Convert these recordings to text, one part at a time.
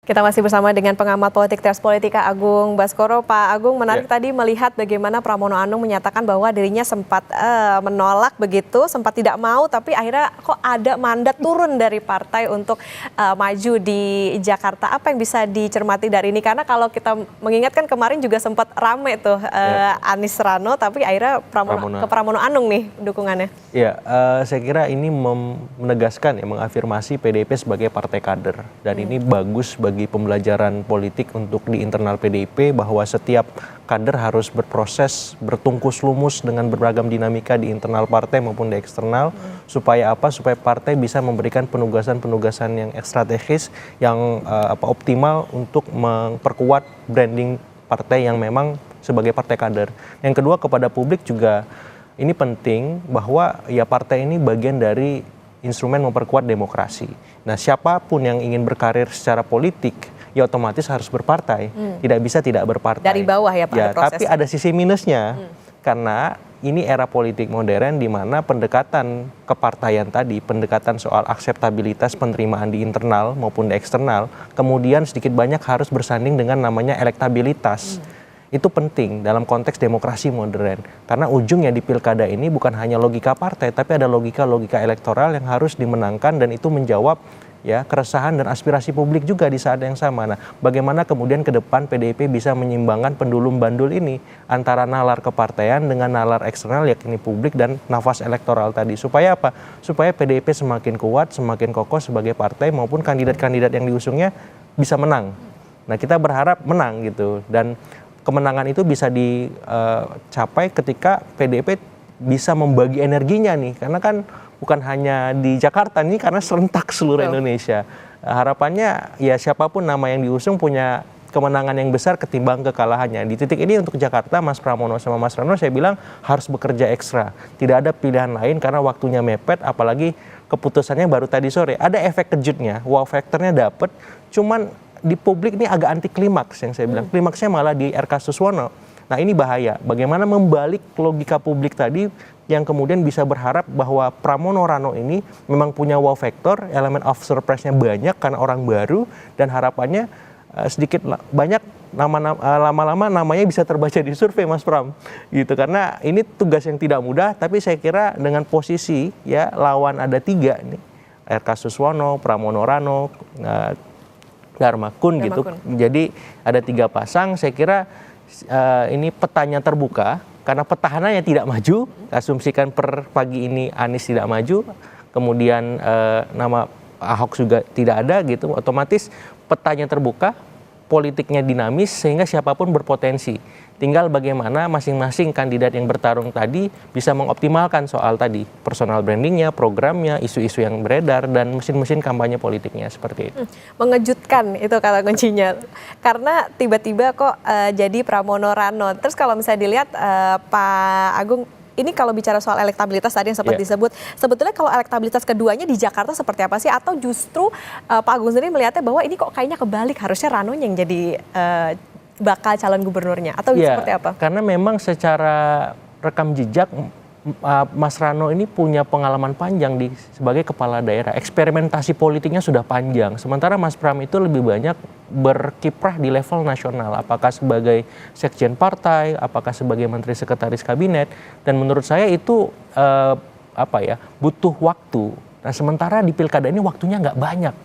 Kita masih bersama dengan pengamat politik Ters Politika Agung Baskoro. Pak Agung, menarik tadi melihat bagaimana Pramono Anung menyatakan bahwa dirinya sempat menolak begitu, sempat tidak mau, tapi akhirnya kok ada mandat turun dari partai untuk maju di Jakarta. Apa yang bisa dicermati dari ini? Karena kalau kita mengingatkan kemarin juga sempat rame tuh Anies Rano, tapi akhirnya ke Pramono Anung nih dukungannya. Ya, saya kira ini menegaskan, mengafirmasi PDIP sebagai partai kader. Dan ini bagus bagi pembelajaran politik untuk di internal PDIP, bahwa setiap kader harus berproses, bertungkus lumus dengan beragam dinamika di internal partai maupun di eksternal. Supaya apa? Supaya partai bisa memberikan penugasan-penugasan yang strategis, yang optimal untuk memperkuat branding partai yang memang sebagai partai kader. Yang kedua, kepada publik juga ini penting, bahwa ya partai ini bagian dari instrumen memperkuat demokrasi. Nah, siapapun yang ingin berkarir secara politik, ya otomatis harus berpartai. Tidak bisa tidak berpartai. Dari bawah ya Pak, ya, tapi ada sisi minusnya. Karena ini era politik modern di mana pendekatan kepartaian tadi, pendekatan soal akseptabilitas penerimaan di internal maupun di eksternal, kemudian sedikit banyak harus bersanding dengan namanya elektabilitas. Itu penting dalam konteks demokrasi modern. Karena ujungnya di pilkada ini bukan hanya logika partai, tapi ada logika-logika elektoral yang harus dimenangkan, dan itu menjawab ya keresahan dan aspirasi publik juga di saat yang sama. Nah, bagaimana kemudian ke depan PDIP bisa menyeimbangkan pendulum bandul ini antara nalar kepartaian dengan nalar eksternal, yakni publik dan nafas elektoral tadi. Supaya apa? Supaya PDIP semakin kuat, semakin kokoh sebagai partai, maupun kandidat-kandidat yang diusungnya bisa menang. Nah, kita berharap menang gitu, dan kemenangan itu bisa dicapai ketika PDIP bisa membagi energinya nih, karena kan bukan hanya di Jakarta nih, karena serentak seluruh Indonesia. Harapannya ya siapapun nama yang diusung punya kemenangan yang besar ketimbang kekalahannya. Di titik ini untuk Jakarta, Mas Pramono sama Mas Rano saya bilang harus bekerja ekstra. Tidak ada pilihan lain karena waktunya mepet, apalagi keputusannya baru tadi sore. Ada efek kejutnya, wow factornya dapet, cuman di publik ini agak anti klimaks yang saya bilang. Klimaksnya malah di RK Suswono. Nah, ini bahaya. Bagaimana membalik logika publik tadi yang kemudian bisa berharap bahwa Pramono Rano ini memang punya wow factor, elemen of surprise-nya banyak karena orang baru, dan harapannya sedikit banyak lama-lama namanya bisa terbaca di survei, Mas Pram. Gitu, karena ini tugas yang tidak mudah, tapi saya kira dengan posisi ya lawan ada 3 nih. RK Suswono, Pramono Rano, Dharma Kun gitu. Jadi ada 3 pasang. Saya kira ini petanya terbuka karena petahananya tidak maju. Asumsikan per pagi ini Anies tidak maju, kemudian nama Ahok juga tidak ada gitu. Otomatis petanya terbuka, politiknya dinamis, sehingga siapapun berpotensi. Tinggal bagaimana masing-masing kandidat yang bertarung tadi bisa mengoptimalkan soal tadi personal brandingnya, programnya, isu-isu yang beredar, dan mesin-mesin kampanye politiknya seperti itu. Mengejutkan itu kata kuncinya, karena tiba-tiba kok jadi Pramono Rano. Terus kalau misalnya dilihat Pak Agung, ini kalau bicara soal elektabilitas tadi yang sempat disebut, sebetulnya kalau elektabilitas keduanya di Jakarta seperti apa sih? Atau justru Pak Agung sendiri melihatnya bahwa ini kok kayaknya kebalik, harusnya Rano yang jadi bakal calon gubernurnya, atau seperti apa? Karena memang secara rekam jejak Mas Rano ini punya pengalaman panjang sebagai kepala daerah. Eksperimentasi politiknya sudah panjang. Sementara Mas Pram itu lebih banyak berkiprah di level nasional. Apakah sebagai sekjen partai, apakah sebagai menteri sekretaris kabinet. Dan menurut saya itu butuh waktu. Nah, sementara di pilkada ini waktunya nggak banyak.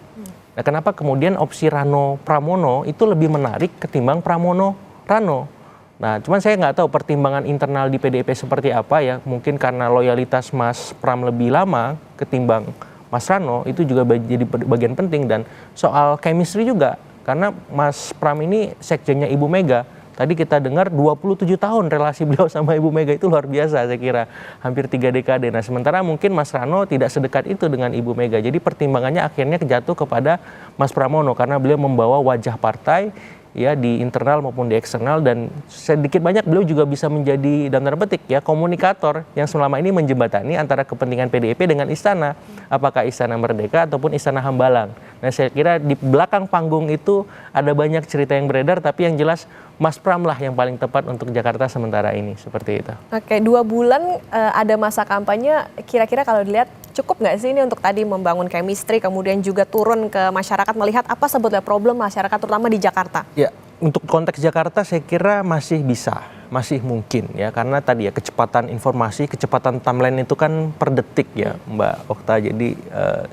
Nah, kenapa kemudian opsi Rano Pramono itu lebih menarik ketimbang Pramono Rano? Nah, cuman saya nggak tahu pertimbangan internal di PDIP seperti apa ya. Mungkin karena loyalitas Mas Pram lebih lama ketimbang Mas Rano, itu juga jadi bagian penting. Dan soal chemistry juga, karena Mas Pram ini sekjennya Ibu Mega. Tadi kita dengar 27 tahun relasi beliau sama Ibu Mega, itu luar biasa saya kira. Hampir 3 dekade. Nah, sementara mungkin Mas Rano tidak sedekat itu dengan Ibu Mega. Jadi pertimbangannya akhirnya jatuh kepada Mas Pramono karena beliau membawa wajah partai ya di internal maupun di eksternal, dan sedikit banyak beliau juga bisa menjadi dalam tanda petik ya komunikator yang selama ini menjembatani antara kepentingan PDIP dengan istana, apakah Istana Merdeka ataupun Istana Hambalang. Nah, saya kira di belakang panggung itu ada banyak cerita yang beredar, tapi yang jelas Mas Pram lah yang paling tepat untuk Jakarta sementara ini, seperti itu. Oke, 2 bulan ada masa kampanye, kira-kira kalau dilihat cukup nggak sih ini untuk tadi membangun chemistry, kemudian juga turun ke masyarakat melihat apa sebetulnya problem masyarakat terutama di Jakarta? Ya, untuk konteks Jakarta saya kira masih bisa, masih mungkin ya, karena tadi ya kecepatan informasi, kecepatan timeline itu kan per detik ya Mbak Okta. Jadi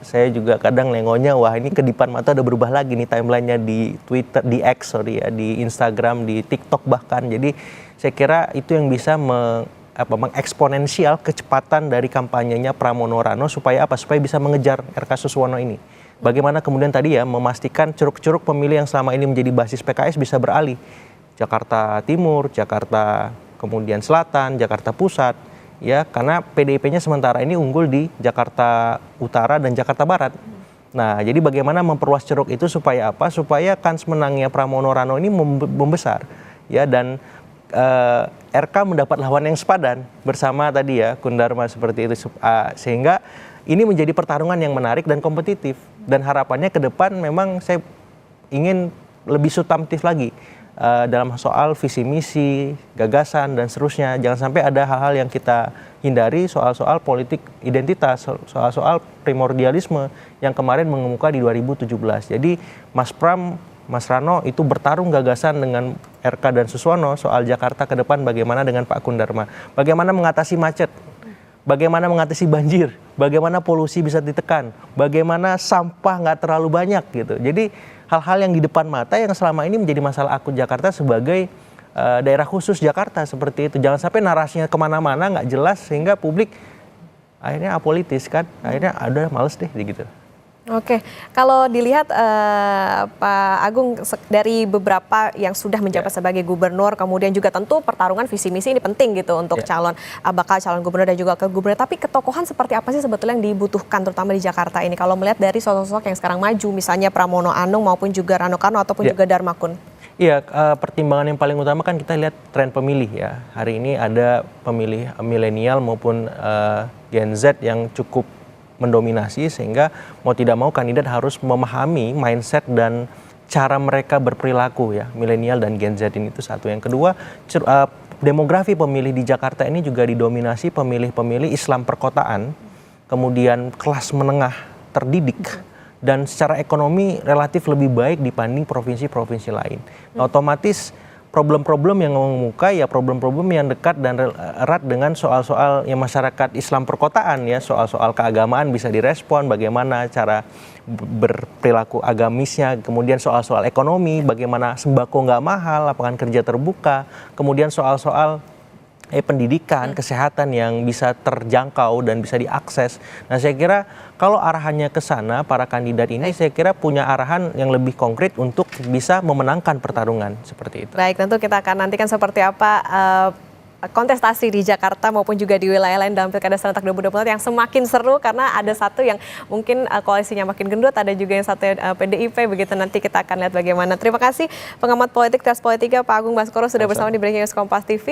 saya juga kadang lengonya, wah ini kedipan mata udah berubah lagi nih timelinenya di Twitter, di X ya, di Instagram, di TikTok bahkan. Jadi saya kira itu yang bisa mengeksponensial kecepatan dari kampanyenya Pramono Rano supaya apa? Supaya bisa mengejar RK Suswono ini. Bagaimana kemudian tadi ya memastikan curug-curug pemilih yang selama ini menjadi basis PKS bisa beralih. Jakarta Timur, Jakarta kemudian Selatan, Jakarta Pusat, ya karena PDIP-nya sementara ini unggul di Jakarta Utara dan Jakarta Barat. Nah, jadi bagaimana memperluas ceruk itu supaya apa? Supaya kans menangnya Pramono Rano ini membesar, ya dan RK mendapat lawan yang sepadan bersama tadi ya Kundarma seperti itu, sehingga ini menjadi pertarungan yang menarik dan kompetitif. Dan harapannya ke depan memang saya ingin lebih substantif lagi dalam soal visi misi, gagasan dan seterusnya. Jangan sampai ada hal-hal yang kita hindari, soal-soal politik identitas, soal-soal primordialisme yang kemarin mengemuka di 2017. Jadi Mas Rano itu bertarung gagasan dengan RK dan Suswono soal Jakarta ke depan, bagaimana dengan Pak Kundarma, bagaimana mengatasi macet, bagaimana mengatasi banjir, bagaimana polusi bisa ditekan, bagaimana sampah nggak terlalu banyak gitu. Jadi hal-hal yang di depan mata yang selama ini menjadi masalah akut Jakarta sebagai daerah khusus Jakarta seperti itu. Jangan sampai narasinya kemana-mana nggak jelas sehingga publik akhirnya apolitis kan, akhirnya ada males deh gitu. Oke, kalau dilihat Pak Agung dari beberapa yang sudah menjabat sebagai gubernur, kemudian juga tentu pertarungan visi misi ini penting gitu untuk bakal calon gubernur dan juga ke gubernur. Tapi ketokohan seperti apa sih sebetulnya yang dibutuhkan terutama di Jakarta ini? Kalau melihat dari sosok-sosok yang sekarang maju, misalnya Pramono Anung maupun juga Rano Karno ataupun juga Darmakun. Iya, pertimbangan yang paling utama kan kita lihat tren pemilih ya. Hari ini ada pemilih milenial maupun Gen Z yang cukup mendominasi, sehingga mau tidak mau kandidat harus memahami mindset dan cara mereka berperilaku ya, milenial dan Gen Z ini. Itu satu. Yang kedua, demografi pemilih di Jakarta ini juga didominasi pemilih-pemilih Islam perkotaan, kemudian kelas menengah terdidik, dan secara ekonomi relatif lebih baik dibanding provinsi-provinsi lain. Nah, otomatis problem-problem yang mengemuka ya problem-problem yang dekat dan erat dengan soal-soal yang masyarakat Islam perkotaan ya, soal-soal keagamaan bisa direspon, bagaimana cara berperilaku agamisnya, kemudian soal-soal ekonomi, bagaimana sembako nggak mahal, lapangan kerja terbuka, kemudian soal-soal pendidikan, kesehatan yang bisa terjangkau dan bisa diakses. Nah, saya kira kalau arahannya ke sana, para kandidat ini saya kira punya arahan yang lebih konkret untuk bisa memenangkan pertarungan seperti itu. Baik, tentu kita akan nantikan seperti apa kontestasi di Jakarta maupun juga di wilayah lain dalam Pilkada serentak 2024 yang semakin seru karena ada satu yang mungkin koalisinya makin gendut, ada juga yang satu PDIP, begitu nanti kita akan lihat bagaimana. Terima kasih pengamat politik Trans Politika Pak Agung Baskoro sudah bersama di Breaking News Kompas TV.